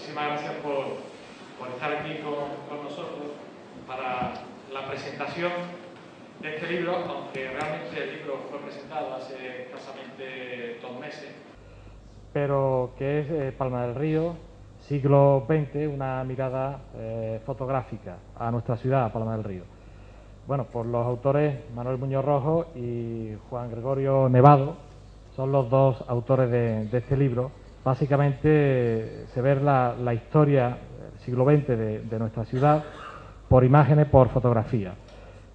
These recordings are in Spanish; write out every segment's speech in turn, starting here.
muchísimas gracias por estar aquí con nosotros para la presentación de este libro, aunque realmente el libro fue presentado hace escasamente 2 meses. Pero que es Palma del Río, siglo XX, una mirada fotográfica a nuestra ciudad, a Palma del Río. Bueno, por los autores Manuel Muñoz Rojo y Juan Gregorio Nevado, son los dos autores de este libro. Básicamente se ve la historia del siglo XX de nuestra ciudad por imágenes, por fotografía.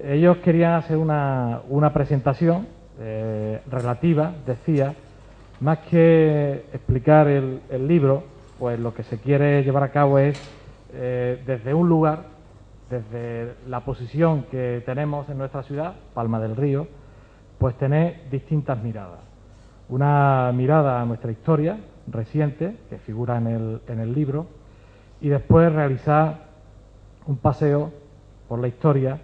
Ellos querían hacer una presentación relativa, decía, más que explicar el libro, pues lo que se quiere llevar a cabo es, desde un lugar, desde la posición que tenemos en nuestra ciudad, Palma del Río, pues tener distintas miradas. Una mirada a nuestra historia reciente, que figura en el libro, y después realizar un paseo por la historia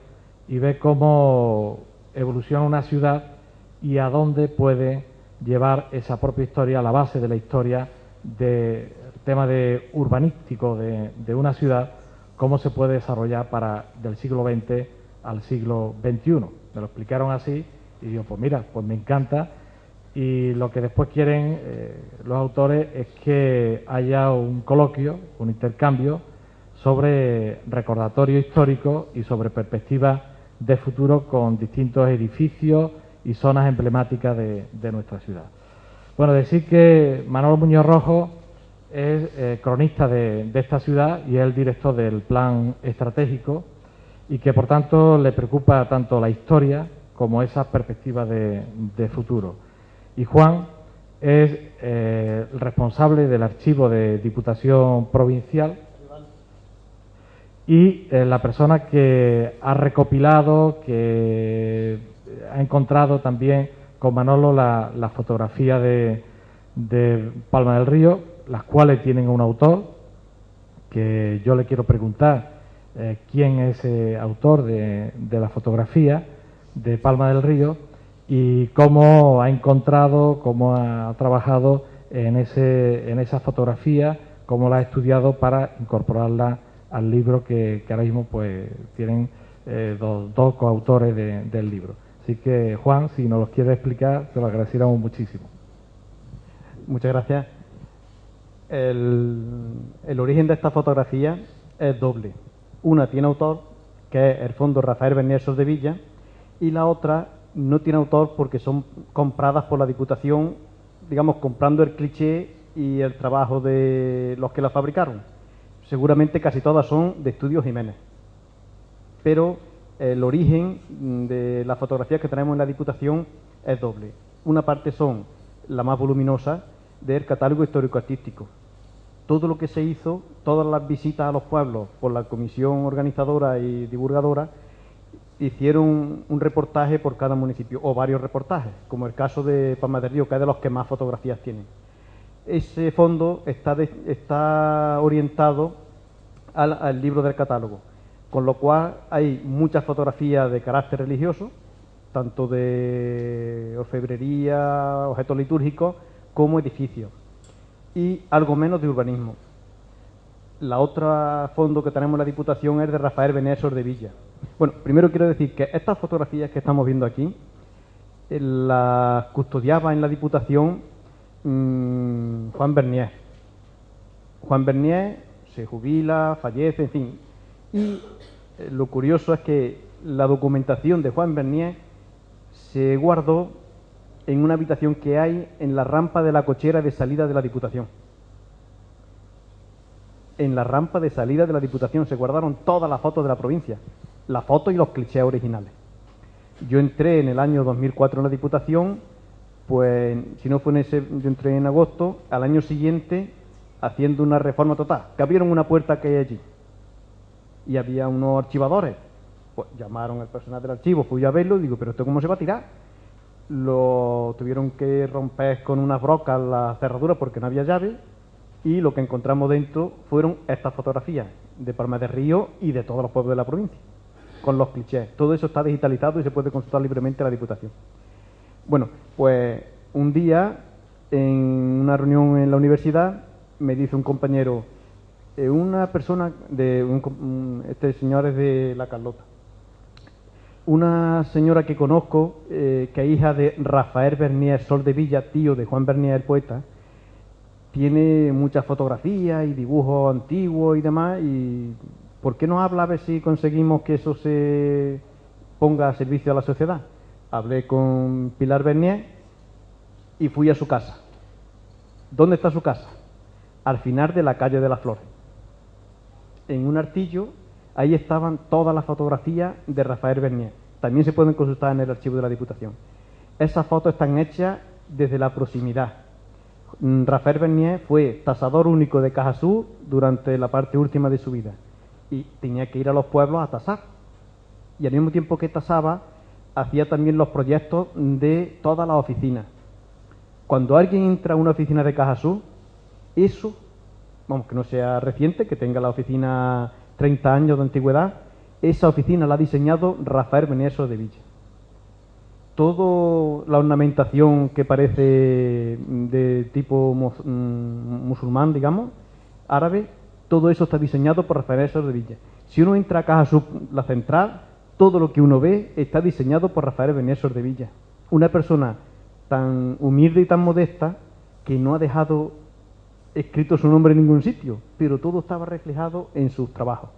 y ver cómo evoluciona una ciudad y a dónde puede llevar esa propia historia, a la base de la historia, del tema urbanístico de una ciudad, cómo se puede desarrollar del siglo XX al siglo XXI. Me lo explicaron así y digo, pues mira, pues me encanta. Y lo que después quieren los autores es que haya un coloquio, un intercambio sobre recordatorio histórico y sobre perspectivas de futuro con distintos edificios y zonas emblemáticas de nuestra ciudad. Bueno, decir que Manuel Muñoz Rojo es cronista de esta ciudad y es el director del plan estratégico y que por tanto le preocupa tanto la historia como esas perspectivas de futuro. Y Juan es el responsable del archivo de Diputación Provincial y la persona que ha recopilado, que ha encontrado también con Manolo la fotografía de Palma del Río, las cuales tienen un autor, que yo le quiero preguntar quién es ese autor de la fotografía de Palma del Río y cómo ha encontrado, cómo ha trabajado en esa fotografía, cómo la ha estudiado para incorporarla al libro que ahora mismo pues tienen dos coautores del libro. Así que, Juan, si nos los quieres explicar, te lo agradeciéramos muchísimo. Muchas gracias. El origen de esta fotografía es doble. Una tiene autor, que es el Fondo Rafael Bernier de Villa, y la otra no tiene autor porque son compradas por la Diputación, digamos, comprando el cliché y el trabajo de los que la fabricaron. Seguramente casi todas son de Estudios Jiménez. Pero el origen de las fotografías que tenemos en la Diputación es doble. Una parte son, la más voluminosa, del catálogo histórico-artístico. Todo lo que se hizo, todas las visitas a los pueblos por la comisión organizadora y divulgadora, hicieron un reportaje por cada municipio, o varios reportajes, como el caso de Palma del Río, que es de los que más fotografías tienen. Ese fondo está orientado al libro del catálogo, con lo cual hay muchas fotografías de carácter religioso, tanto de orfebrería, objetos litúrgicos, como edificios, y algo menos de urbanismo. La otra fondo que tenemos en la Diputación es de Rafael Benesor de Villa. Bueno, primero quiero decir que estas fotografías que estamos viendo aquí las custodiaba en la Diputación Juan Bernier. Juan Bernier se jubila, fallece, en fin. Y lo curioso es que la documentación de Juan Bernier se guardó en una habitación que hay en la rampa de la cochera de salida de la Diputación. En la rampa de salida de la Diputación se guardaron todas las fotos de la provincia, las fotos y los clichés originales. Yo entré en el año 2004 en la Diputación, pues si no fue yo entré en agosto, al año siguiente haciendo una reforma total, que abrieron una puerta que hay allí y había unos archivadores, pues llamaron al personal del archivo, fui a verlo y digo, pero ¿esto cómo se va a tirar? Lo tuvieron que romper con unas brocas la cerradura porque no había llave, y lo que encontramos dentro fueron estas fotografías de Palma del Río y de todos los pueblos de la provincia, con los clichés. Todo eso está digitalizado y se puede consultar libremente en la Diputación. Bueno, pues un día, en una reunión en la universidad, me dice un compañero, una persona, este señor es de La Carlota, una señora que conozco, que es hija de Rafael Bernier Soldevilla, tío de Juan Bernier, el poeta, tiene muchas fotografías y dibujos antiguos y demás, y ¿por qué no habla a ver si conseguimos que eso se ponga a servicio de la sociedad? Hablé con Pilar Bernier y fui a su casa. ¿Dónde está su casa? Al final de la calle de las Flores. En un artillo, ahí estaban todas las fotografías de Rafael Bernier. También se pueden consultar en el archivo de la Diputación. Esas fotos están hechas desde la proximidad. Rafael Bernier fue tasador único de Caja Sur durante la parte última de su vida y tenía que ir a los pueblos a tasar. Y al mismo tiempo que tasaba, hacía también los proyectos de todas las oficinas. Cuando alguien entra a una oficina de Caja Sur, eso, vamos, que no sea reciente, que tenga la oficina 30 años de antigüedad, esa oficina la ha diseñado Rafael Bernier Soldevilla. Toda la ornamentación que parece de tipo musulmán, digamos, árabe, todo eso está diseñado por Rafael Bernier Soldevilla. Si uno entra a Caja Sur, la central, todo lo que uno ve está diseñado por Rafael Bernier Soldevilla. Una persona tan humilde y tan modesta que no ha dejado escrito su nombre en ningún sitio, pero todo estaba reflejado en sus trabajos.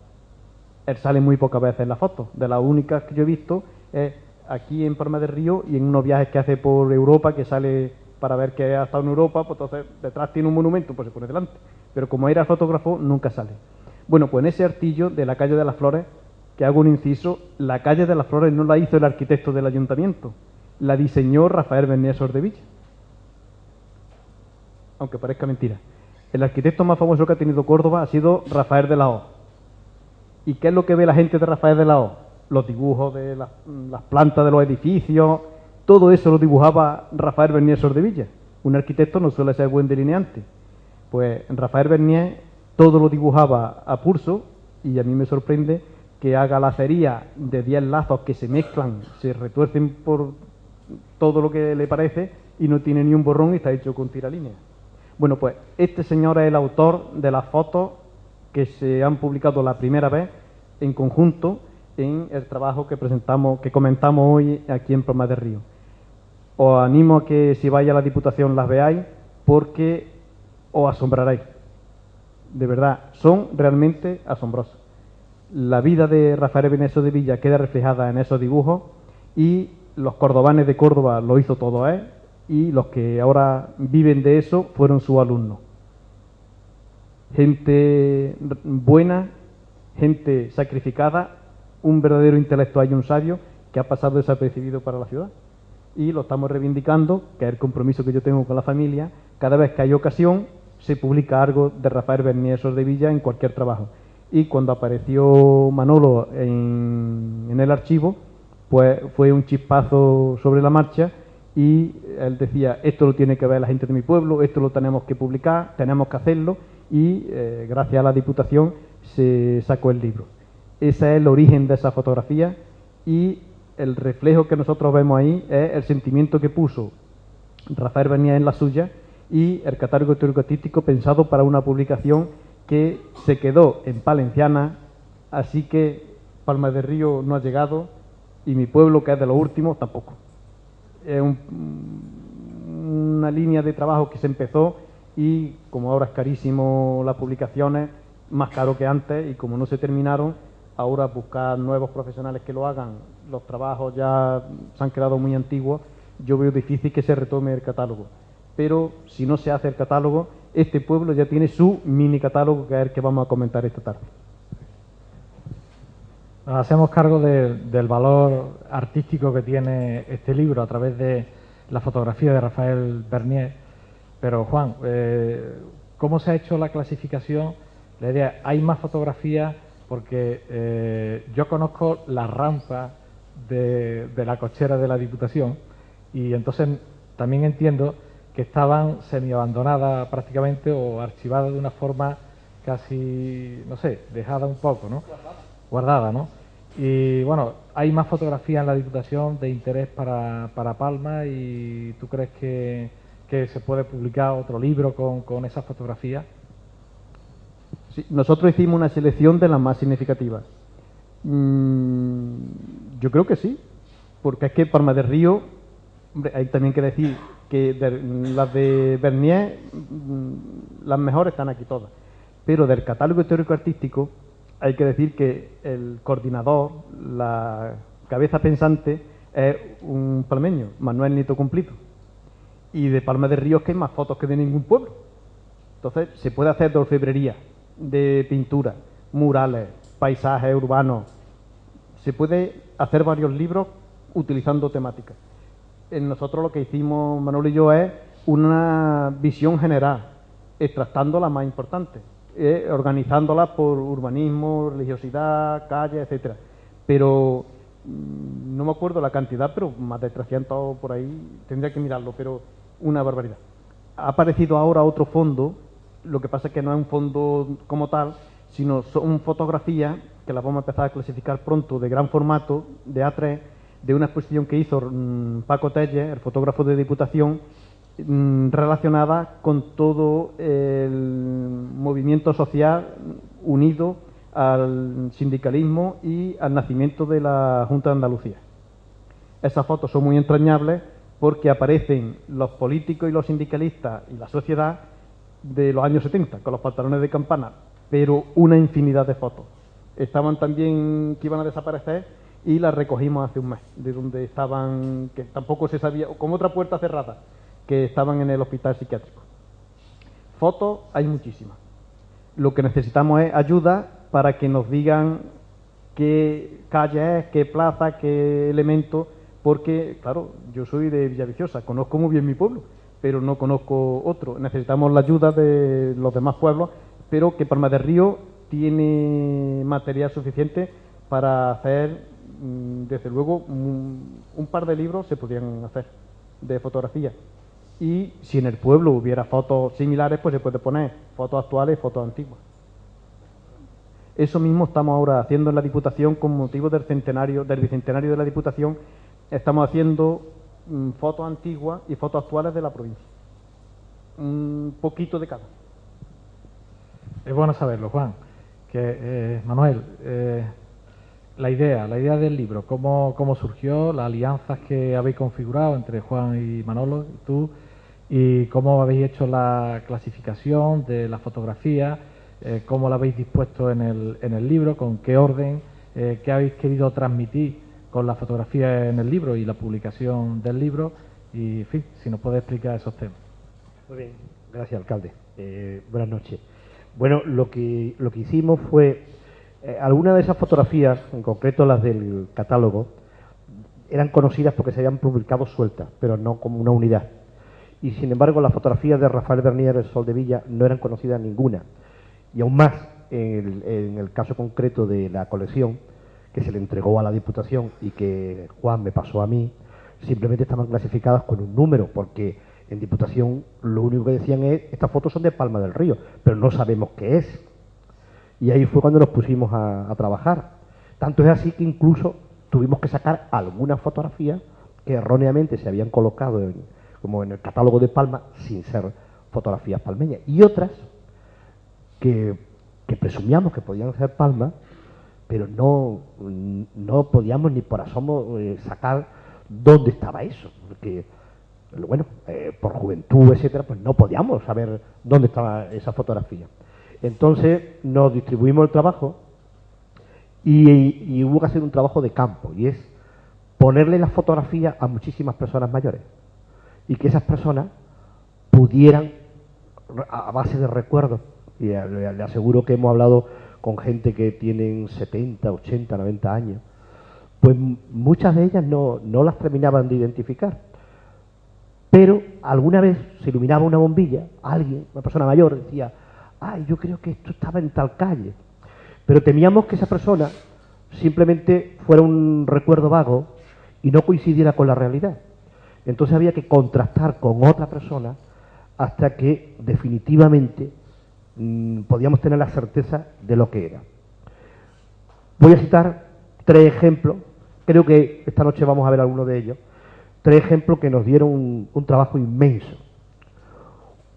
Él sale muy pocas veces en la foto. De las únicas que yo he visto es aquí en Palma del Río y en unos viajes que hace por Europa, que sale para ver que ha estado en Europa, pues entonces detrás tiene un monumento, pues se pone delante. Pero como era fotógrafo, nunca sale. Bueno, pues en ese artillo de la calle de las Flores, que hago un inciso, la calle de las Flores no la hizo el arquitecto del ayuntamiento, la diseñó Rafael Bernier Soldevilla. Aunque parezca mentira. El arquitecto más famoso que ha tenido Córdoba ha sido Rafael de la Hoz. ¿Y qué es lo que ve la gente de Rafael de la Hoz? Los dibujos de las plantas de los edificios, todo eso lo dibujaba Rafael Bernier Soldevilla. Un arquitecto no suele ser buen delineante. Pues Rafael Bernier todo lo dibujaba a pulso, y a mí me sorprende que haga lacería de 10 lazos que se mezclan, se retuercen por todo lo que le parece y no tiene ni un borrón y está hecho con tiralíneas. Bueno, pues este señor es el autor de las fotos que se han publicado la primera vez en conjunto en el trabajo que presentamos, que comentamos hoy aquí en Palma del Río. Os animo a que si vais a la Diputación las veáis porque os asombraréis. De verdad, son realmente asombrosos. La vida de Rafael Bernier Soldevilla queda reflejada en esos dibujos y los cordobanes de Córdoba lo hizo todo él y los que ahora viven de eso fueron sus alumnos. Gente buena, gente sacrificada, un verdadero intelectual y un sabio que ha pasado desapercibido para la ciudad. Y lo estamos reivindicando, que es el compromiso que yo tengo con la familia. Cada vez que hay ocasión, se publica algo de Rafael Bernier Soldevilla en cualquier trabajo. Y cuando apareció Manolo en el archivo, pues fue un chispazo sobre la marcha y él decía, esto lo tiene que ver la gente de mi pueblo, esto lo tenemos que publicar, tenemos que hacerlo, y gracias a la Diputación se sacó el libro. Ese es el origen de esa fotografía y el reflejo que nosotros vemos ahí es el sentimiento que puso Rafael Bernier en la suya y el catálogo teórico artístico pensado para una publicación que se quedó en Palenciana, así que Palma del Río no ha llegado y mi pueblo, que es de los últimos, tampoco. Es una línea de trabajo que se empezó y como ahora es carísimo las publicaciones, más caro que antes, y como no se terminaron, ahora buscar nuevos profesionales que lo hagan, los trabajos ya se han quedado muy antiguos, yo veo difícil que se retome el catálogo. Pero si no se hace el catálogo, este pueblo ya tiene su mini catálogo, que es el que vamos a comentar esta tarde. Nos hacemos cargo del valor artístico que tiene este libro a través de la fotografía de Rafael Bernier. Pero Juan, ¿cómo se ha hecho la clasificación? La idea, ¿hay más fotografías? Porque yo conozco la rampa de la cochera de la Diputación y entonces también entiendo que estaban semi-abandonadas prácticamente o archivadas de una forma casi, no sé, dejada un poco, ¿no? Guardada, ¿no? Y bueno, ¿hay más fotografías en la Diputación de interés para Palma y tú crees que se puede publicar otro libro con esas fotografías? Sí, nosotros hicimos una selección de las más significativas. Yo creo que sí, porque es que Palma del Río, hombre, hay también que decir que las de Bernier, las mejores están aquí todas, pero del catálogo teórico-artístico hay que decir que el coordinador, la cabeza pensante, es un palmeño, Manuel Nieto Cumplido, y de Palma del Río es que hay más fotos que de ningún pueblo. Entonces se puede hacer de orfebrería, de pintura, murales, paisajes urbanos. Se puede hacer varios libros utilizando temáticas. Nosotros lo que hicimos, Manuel y yo, es una visión general, extractando las más importantes, organizándolas por urbanismo, religiosidad, calle, etcétera. Pero no me acuerdo la cantidad, pero más de 300 por ahí, tendría que mirarlo, pero una barbaridad. Ha aparecido ahora otro fondo, lo que pasa es que no es un fondo como tal, sino son fotografías que las vamos a empezar a clasificar pronto, de gran formato, de A3, de una exposición que hizo Paco Telles, el fotógrafo de Diputación, relacionada con todo el movimiento social unido al sindicalismo y al nacimiento de la Junta de Andalucía. Esas fotos son muy entrañables porque aparecen los políticos y los sindicalistas y la sociedad de los años 70, con los pantalones de campana, pero una infinidad de fotos. Estaban también que iban a desaparecer y las recogimos hace un mes, de donde estaban, que tampoco se sabía, con otra puerta cerrada, que estaban en el hospital psiquiátrico. Fotos hay muchísimas. Lo que necesitamos es ayuda para que nos digan qué calle es, qué plaza, qué elemento, porque, claro, yo soy de Villaviciosa, conozco muy bien mi pueblo, pero no conozco otro. Necesitamos la ayuda de los demás pueblos, pero que Palma del Río tiene material suficiente para hacer, desde luego, un par de libros se podrían hacer de fotografía. Y si en el pueblo hubiera fotos similares, pues se puede poner fotos actuales y fotos antiguas. Eso mismo estamos ahora haciendo en la Diputación con motivo del bicentenario de la Diputación. Estamos haciendo fotos antiguas y fotos actuales de la provincia. Un poquito de cada. Es bueno saberlo, Juan. Que Manuel, la idea del libro, ¿cómo surgió? Las alianzas que habéis configurado entre Juan y Manolo y tú, y cómo habéis hecho la clasificación de la fotografía, cómo la habéis dispuesto en el libro, con qué orden, qué habéis querido transmitir con la fotografía en el libro y la publicación del libro, y en fin, si nos puede explicar esos temas. Muy bien, gracias, alcalde. Buenas noches. Bueno, lo que hicimos fue, algunas de esas fotografías, en concreto las del catálogo, eran conocidas porque se habían publicado sueltas, pero no como una unidad. Y sin embargo, las fotografías de Rafael Bernier, El Sol de Villa, no eran conocidas ninguna. Y aún más, en el caso concreto de la colección, que se le entregó a la Diputación y que Juan me pasó a mí, simplemente estaban clasificadas con un número, porque en Diputación lo único que decían es: estas fotos son de Palma del Río, pero no sabemos qué es. Y ahí fue cuando nos pusimos a trabajar. Tanto es así que incluso tuvimos que sacar algunas fotografías que erróneamente se habían colocado como en el catálogo de Palma, sin ser fotografías palmeñas, y otras que presumíamos que podían ser Palma, pero no podíamos ni por asomo sacar dónde estaba eso, porque bueno, por juventud, etcétera, pues no podíamos saber dónde estaba esa fotografía. Entonces nos distribuimos el trabajo y hubo que hacer un trabajo de campo, y es ponerle la fotografía a muchísimas personas mayores y que esas personas pudieran, a base de recuerdos, y le aseguro que hemos hablado con gente que tienen 70, 80, 90 años, pues muchas de ellas no las terminaban de identificar. Pero alguna vez se iluminaba una bombilla, alguien, una persona mayor, decía: ay, yo creo que esto estaba en tal calle. Pero temíamos que esa persona simplemente fuera un recuerdo vago y no coincidiera con la realidad. Entonces había que contrastar con otra persona hasta que definitivamente podíamos tener la certeza de lo que era. Voy a citar 3 ejemplos, creo que esta noche vamos a ver algunos de ellos, 3 ejemplos que nos dieron un trabajo inmenso.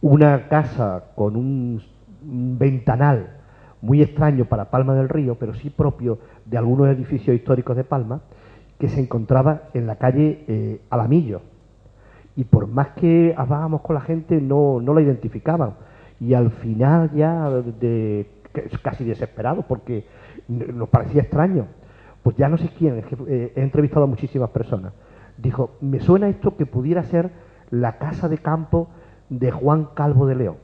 Una casa con un ventanal muy extraño para Palma del Río, pero sí propio de algunos edificios históricos de Palma, que se encontraba en la calle Alamillo. Y por más que hablábamos con la gente, no la identificaban. Y al final ya, casi desesperados, porque nos parecía extraño, pues ya no sé quién, es que he entrevistado a muchísimas personas. Dijo, me suena esto que pudiera ser la casa de campo de Juan Calvo de León.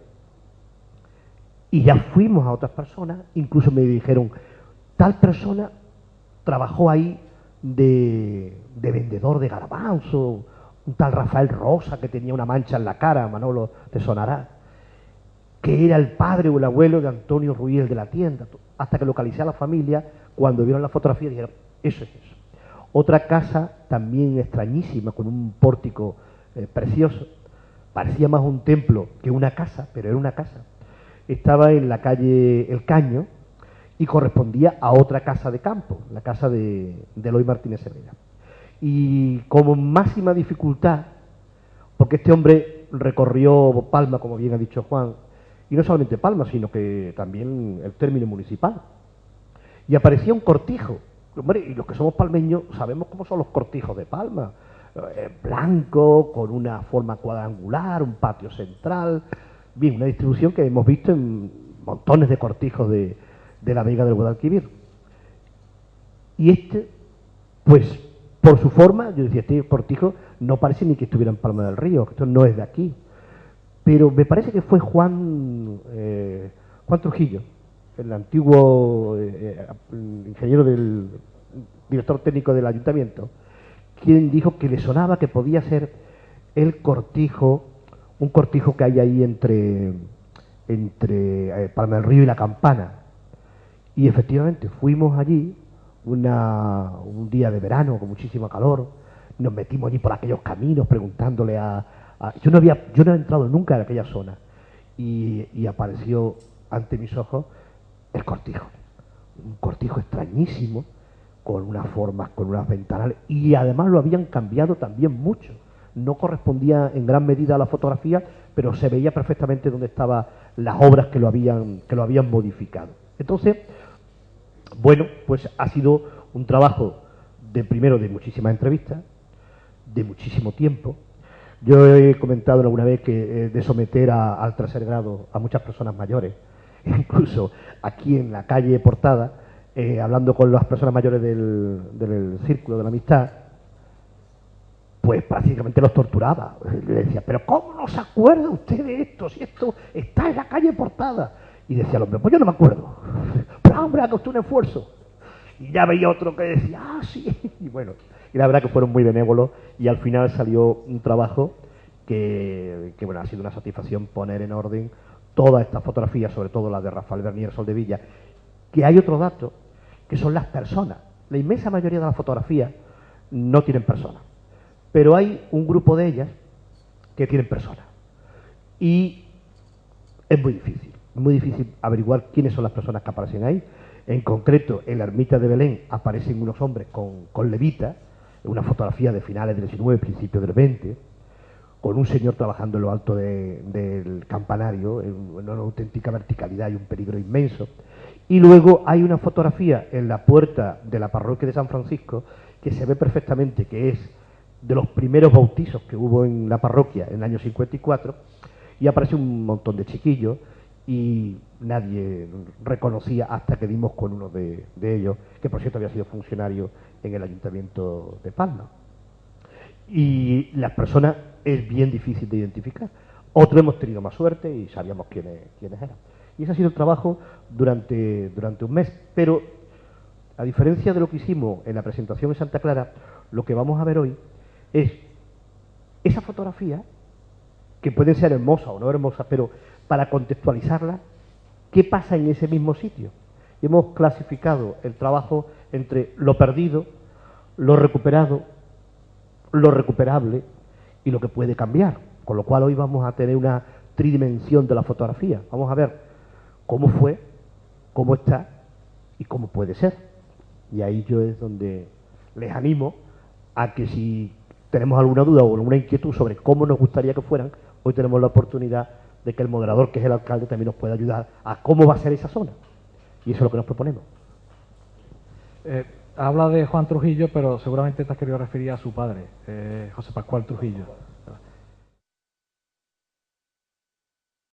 Y ya fuimos a otras personas, incluso me dijeron, tal persona trabajó ahí de vendedor de garbanzo, un tal Rafael Rosa que tenía una mancha en la cara, Manolo te sonará, que era el padre o el abuelo de Antonio Ruiz de la tienda, hasta que localicé a la familia, cuando vieron la fotografía dijeron, eso es eso. Otra casa también extrañísima, con un pórtico precioso, parecía más un templo que una casa, pero era una casa. Estaba en la calle El Caño y correspondía a otra casa de campo, la casa de Eloy Martínez Severa. Y como máxima dificultad, porque este hombre recorrió Palma, como bien ha dicho Juan, y no solamente Palma, sino que también el término municipal, y aparecía un cortijo. Hombre, y los que somos palmeños sabemos cómo son los cortijos de Palma, blanco, con una forma cuadrangular, un patio central, bien, una distribución que hemos visto en montones de cortijos de la Vega del Guadalquivir. Y este, pues, por su forma, yo decía, este cortijo no parece ni que estuviera en Palma del Río, esto no es de aquí. Pero me parece que fue Juan Trujillo, el antiguo ingeniero del director técnico del ayuntamiento, quien dijo que le sonaba que podía ser el cortijo, un cortijo que hay ahí entre Palma del Río y La Campana. Y efectivamente fuimos allí un día de verano con muchísimo calor, nos metimos allí por aquellos caminos preguntándole yo no he entrado nunca en aquella zona y apareció ante mis ojos el cortijo, un cortijo extrañísimo, con unas formas, con unas ventanales, y además lo habían cambiado también mucho. No correspondía en gran medida a la fotografía, pero se veía perfectamente dónde estaban las obras que lo habían modificado. Entonces, bueno, pues ha sido un trabajo primero de muchísimas entrevistas, de muchísimo tiempo. Yo he comentado alguna vez que de someter al tercer grado a muchas personas mayores, incluso aquí en la calle Portada, hablando con las personas mayores del Círculo de la Amistad, pues prácticamente los torturaba. Le decía, pero ¿cómo no se acuerda usted de esto? Si esto está en la calle Portada. Y decía el hombre, pues yo no me acuerdo. Pero hombre, haga usted un esfuerzo. Y ya veía otro que decía, ah, sí. Y bueno, y la verdad que fueron muy benévolos y al final salió un trabajo que bueno, ha sido una satisfacción poner en orden todas estas fotografías, sobre todo las de Rafael Bernier Soldevilla. Que hay otro dato, que son las personas. La inmensa mayoría de las fotografías no tienen personas, pero hay un grupo de ellas que tienen personas. Y es muy difícil averiguar quiénes son las personas que aparecen ahí. En concreto, en la ermita de Belén aparecen unos hombres con levita, una fotografía de finales del 19, principios del 20, con un señor trabajando en lo alto del campanario, en una auténtica verticalidad y un peligro inmenso. Y luego hay una fotografía en la puerta de la parroquia de San Francisco que se ve perfectamente que es de los primeros bautizos que hubo en la parroquia en el año 54, y aparece un montón de chiquillos y nadie reconocía hasta que dimos con uno de ellos, que por cierto había sido funcionario en el Ayuntamiento de Palma. Y las personas es bien difícil de identificar. Otros hemos tenido más suerte y sabíamos quiénes eran. Y ese ha sido el trabajo durante un mes. Pero, a diferencia de lo que hicimos en la presentación en Santa Clara, lo que vamos a ver hoy es esa fotografía, que pueden ser hermosas o no hermosas, pero para contextualizarla, ¿qué pasa en ese mismo sitio? Y hemos clasificado el trabajo entre lo perdido, lo recuperado, lo recuperable y lo que puede cambiar. Con lo cual hoy vamos a tener una tridimensión de la fotografía. Vamos a ver cómo fue, cómo está y cómo puede ser. Y ahí yo es donde les animo a que si tenemos alguna duda o alguna inquietud sobre cómo nos gustaría que fueran, hoy tenemos la oportunidad de que el moderador, que es el alcalde, también nos pueda ayudar a cómo va a ser esa zona. Y eso es lo que nos proponemos. Habla de Juan Trujillo, pero seguramente te has querido referir a su padre, José Pascual Trujillo.